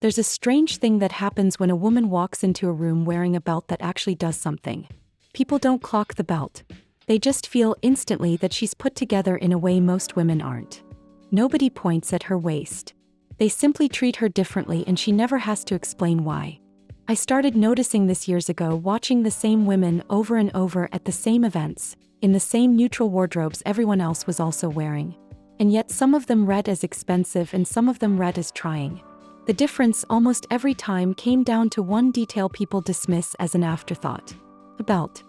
There's a strange thing that happens when a woman walks into a room wearing a belt that actually does something. People don't clock the belt. They just feel instantly that she's put together in a way most women aren't. Nobody points at her waist. They simply treat her differently and she never has to explain why. I started noticing this years ago watching the same women over and over at the same events, in the same neutral wardrobes everyone else was also wearing. And yet some of them read as expensive and some of them read as trying. The difference almost every time came down to one detail people dismiss as an afterthought. A belt.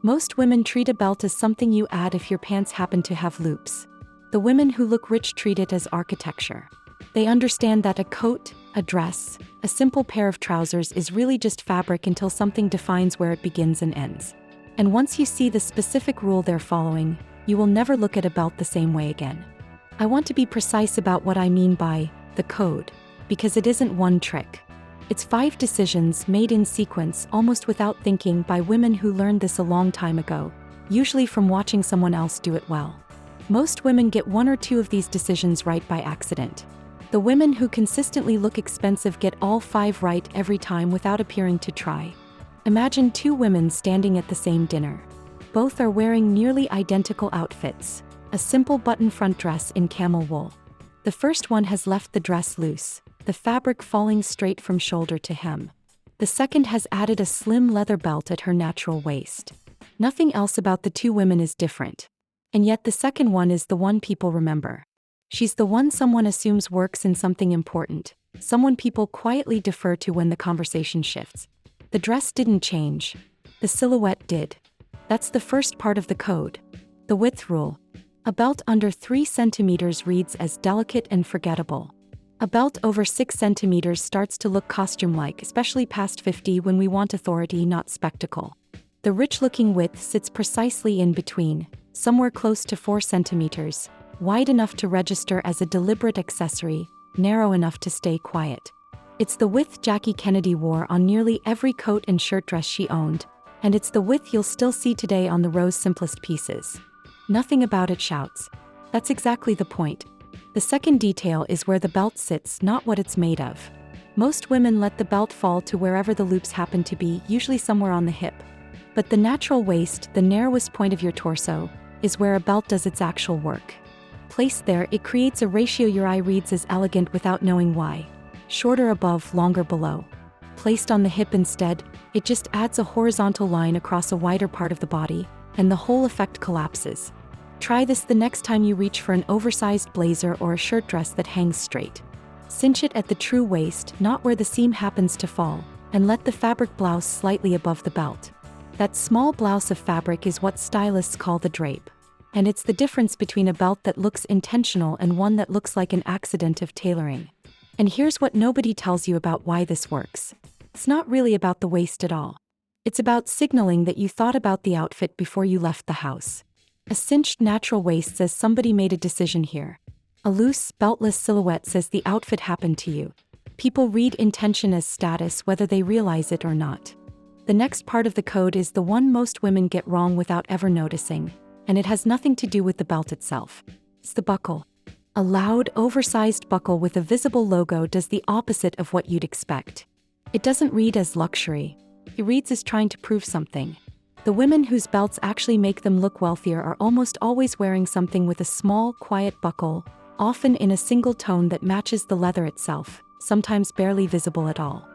Most women treat a belt as something you add if your pants happen to have loops. The women who look rich treat it as architecture. They understand that a coat, a dress, a simple pair of trousers is really just fabric until something defines where it begins and ends. And once you see the specific rule they're following, you will never look at a belt the same way again. I want to be precise about what I mean by the code, because it isn't one trick. It's 5 decisions made in sequence almost without thinking by women who learned this a long time ago, usually from watching someone else do it well. Most women get 1 or 2 of these decisions right by accident. The women who consistently look expensive get all 5 right every time without appearing to try. Imagine 2 women standing at the same dinner. Both are wearing nearly identical outfits, a simple button front dress in camel wool. The first one has left the dress loose, the fabric falling straight from shoulder to hem. The second has added a slim leather belt at her natural waist. Nothing else about the 2 women is different. And yet the second one is the one people remember. She's the one someone assumes works in something important, someone people quietly defer to when the conversation shifts. The dress didn't change. The silhouette did. That's the first part of the code. The width rule. A belt under 3 centimeters reads as delicate and forgettable. A belt over 6 centimeters starts to look costume-like, especially past 50 when we want authority, not spectacle. The rich-looking width sits precisely in between, somewhere close to 4 centimeters, wide enough to register as a deliberate accessory, narrow enough to stay quiet. It's the width Jackie Kennedy wore on nearly every coat and shirt dress she owned, and it's the width you'll still see today on the Rose simplest pieces. Nothing about it shouts. That's exactly the point. The second detail is where the belt sits, not what it's made of. Most women let the belt fall to wherever the loops happen to be, usually somewhere on the hip. But the natural waist, the narrowest point of your torso, is where a belt does its actual work. Placed there, it creates a ratio your eye reads as elegant without knowing why. Shorter above, longer below. Placed on the hip instead, it just adds a horizontal line across a wider part of the body, and the whole effect collapses. Try this the next time you reach for an oversized blazer or a shirt dress that hangs straight. Cinch it at the true waist, not where the seam happens to fall, and let the fabric blouse slightly above the belt. That small blouse of fabric is what stylists call the drape. And it's the difference between a belt that looks intentional and one that looks like an accident of tailoring. And here's what nobody tells you about why this works. It's not really about the waist at all. It's about signaling that you thought about the outfit before you left the house. A cinched natural waist says somebody made a decision here. A loose, beltless silhouette says the outfit happened to you. People read intention as status whether they realize it or not. The next part of the code is the one most women get wrong without ever noticing, and it has nothing to do with the belt itself. It's the buckle. A loud, oversized buckle with a visible logo does the opposite of what you'd expect. It doesn't read as luxury. It reads as trying to prove something. The women whose belts actually make them look wealthier are almost always wearing something with a small, quiet buckle, often in a single tone that matches the leather itself, sometimes barely visible at all.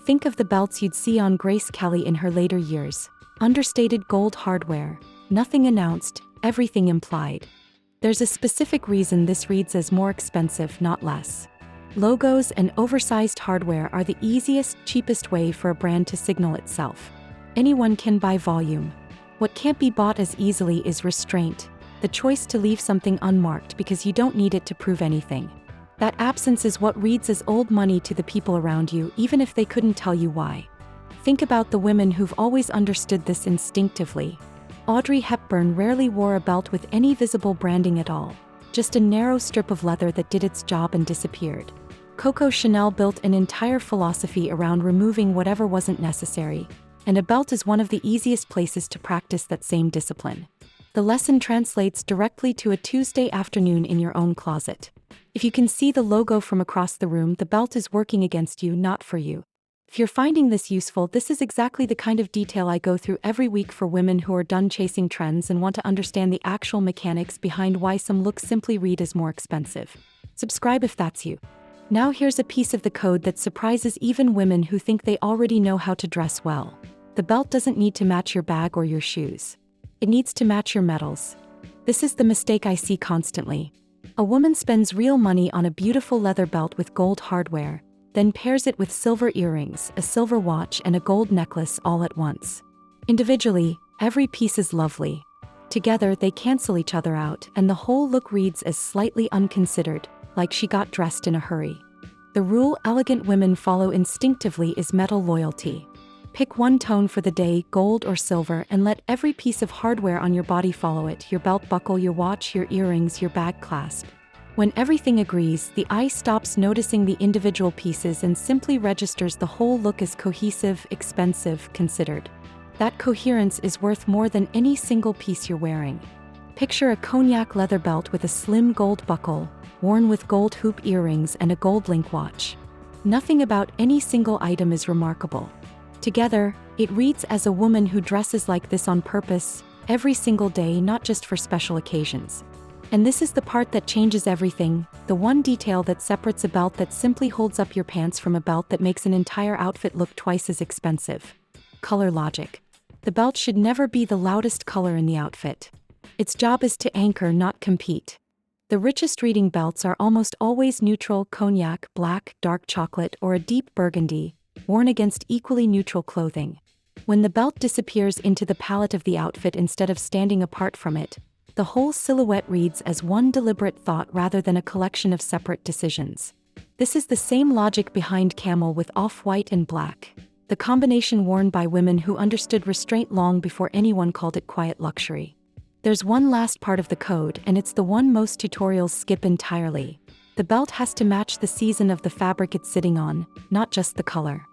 Think of the belts you'd see on Grace Kelly in her later years. Understated gold hardware, nothing announced, everything implied. There's a specific reason this reads as more expensive, not less. Logos and oversized hardware are the easiest, cheapest way for a brand to signal itself. Anyone can buy volume. What can't be bought as easily is restraint, the choice to leave something unmarked because you don't need it to prove anything. That absence is what reads as old money to the people around you, even if they couldn't tell you why. Think about the women who've always understood this instinctively. Audrey Hepburn rarely wore a belt with any visible branding at all, just a narrow strip of leather that did its job and disappeared. Coco Chanel built an entire philosophy around removing whatever wasn't necessary, and a belt is one of the easiest places to practice that same discipline. The lesson translates directly to a Tuesday afternoon in your own closet. If you can see the logo from across the room, the belt is working against you, not for you. If you're finding this useful, this is exactly the kind of detail I go through every week for women who are done chasing trends and want to understand the actual mechanics behind why some looks simply read as more expensive. Subscribe if that's you. Now here's a piece of the code that surprises even women who think they already know how to dress well. The belt doesn't need to match your bag or your shoes. It needs to match your metals. This is the mistake I see constantly. A woman spends real money on a beautiful leather belt with gold hardware, then pairs it with silver earrings, a silver watch, and a gold necklace all at once. Individually, every piece is lovely. Together, they cancel each other out, and the whole look reads as slightly unconsidered, like she got dressed in a hurry. The rule elegant women follow instinctively is metal loyalty. Pick one tone for the day, gold or silver, and let every piece of hardware on your body follow it: your belt buckle, your watch, your earrings, your bag clasp. When everything agrees, the eye stops noticing the individual pieces and simply registers the whole look as cohesive, expensive, considered. That coherence is worth more than any single piece you're wearing. Picture a cognac leather belt with a slim gold buckle, worn with gold hoop earrings and a gold link watch. Nothing about any single item is remarkable. Together, it reads as a woman who dresses like this on purpose, every single day, not just for special occasions. And this is the part that changes everything, the one detail that separates a belt that simply holds up your pants from a belt that makes an entire outfit look twice as expensive. Color logic. The belt should never be the loudest color in the outfit. Its job is to anchor, not compete. The richest reading belts are almost always neutral: cognac, black, dark chocolate, or a deep burgundy, worn against equally neutral clothing. When the belt disappears into the palette of the outfit instead of standing apart from it, the whole silhouette reads as one deliberate thought rather than a collection of separate decisions. This is the same logic behind camel with off-white and black, the combination worn by women who understood restraint long before anyone called it quiet luxury. There's one last part of the code, and it's the one most tutorials skip entirely. The belt has to match the season of the fabric it's sitting on, not just the color.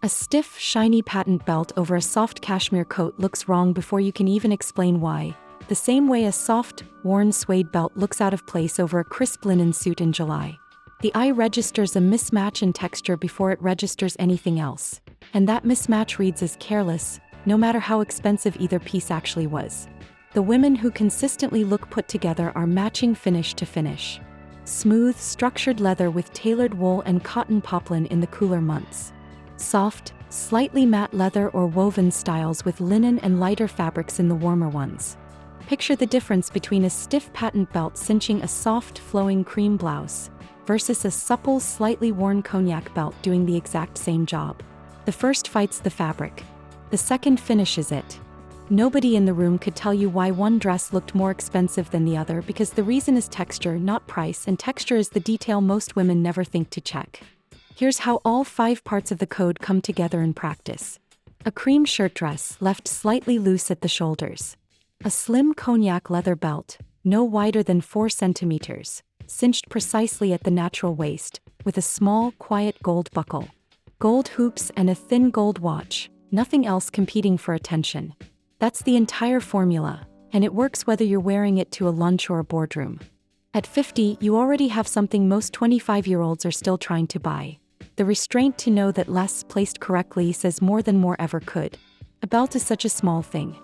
A stiff, shiny patent belt over a soft cashmere coat looks wrong before you can even explain why, the same way a soft, worn suede belt looks out of place over a crisp linen suit in July. The eye registers a mismatch in texture before it registers anything else, and that mismatch reads as careless, no matter how expensive either piece actually was. The women who consistently look put together are matching finish to finish. Smooth, structured leather with tailored wool and cotton poplin in the cooler months. Soft, slightly matte leather or woven styles with linen and lighter fabrics in the warmer ones. Picture the difference between a stiff patent belt cinching a soft, flowing cream blouse versus a supple, slightly worn cognac belt doing the exact same job. The first fights the fabric. The second finishes it. Nobody in the room could tell you why one dress looked more expensive than the other, because the reason is texture, not price, and texture is the detail most women never think to check. Here's how all 5 parts of the code come together in practice. A cream shirt dress, left slightly loose at the shoulders. A slim cognac leather belt, no wider than 4 centimeters, cinched precisely at the natural waist, with a small, quiet gold buckle. Gold hoops and a thin gold watch, nothing else competing for attention. That's the entire formula, and it works whether you're wearing it to a lunch or a boardroom. At 50, you already have something most 25-year-olds are still trying to buy. The restraint to know that less, placed correctly, says more than more ever could. A belt is such a small thing.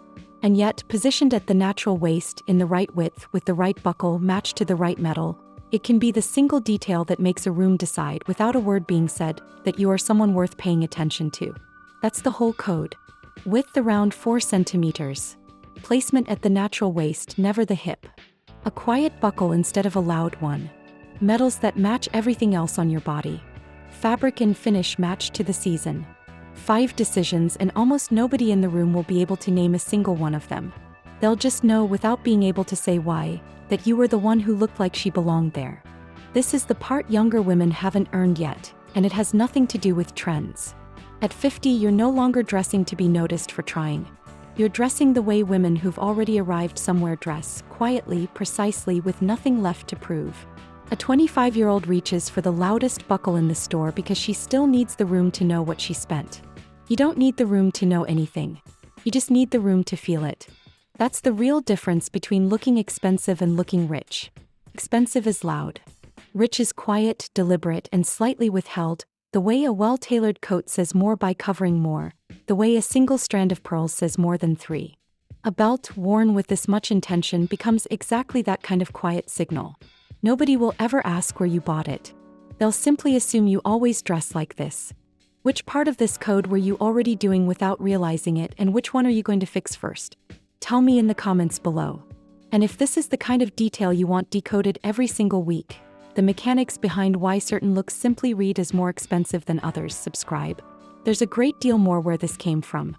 And yet, positioned at the natural waist, in the right width, with the right buckle matched to the right metal, it can be the single detail that makes a room decide, without a word being said, that you are someone worth paying attention to. That's the whole code. Width around 4 centimeters. Placement at the natural waist, never the hip. A quiet buckle instead of a loud one. Metals that match everything else on your body. Fabric and finish matched to the season. 5 decisions, and almost nobody in the room will be able to name a single one of them. They'll just know, without being able to say why, that you were the one who looked like she belonged there. This is the part younger women haven't earned yet, and it has nothing to do with trends. At 50, you're no longer dressing to be noticed for trying. You're dressing the way women who've already arrived somewhere dress, quietly, precisely, with nothing left to prove. A 25-year-old reaches for the loudest buckle in the store because she still needs the room to know what she spent. You don't need the room to know anything. You just need the room to feel it. That's the real difference between looking expensive and looking rich. Expensive is loud. Rich is quiet, deliberate, and slightly withheld, the way a well-tailored coat says more by covering more, the way a single strand of pearls says more than three. A belt worn with this much intention becomes exactly that kind of quiet signal. Nobody will ever ask where you bought it. They'll simply assume you always dress like this. Which part of this code were you already doing without realizing it, and which one are you going to fix first? Tell me in the comments below. And if this is the kind of detail you want decoded every single week, the mechanics behind why certain looks simply read as more expensive than others, subscribe. There's a great deal more where this came from.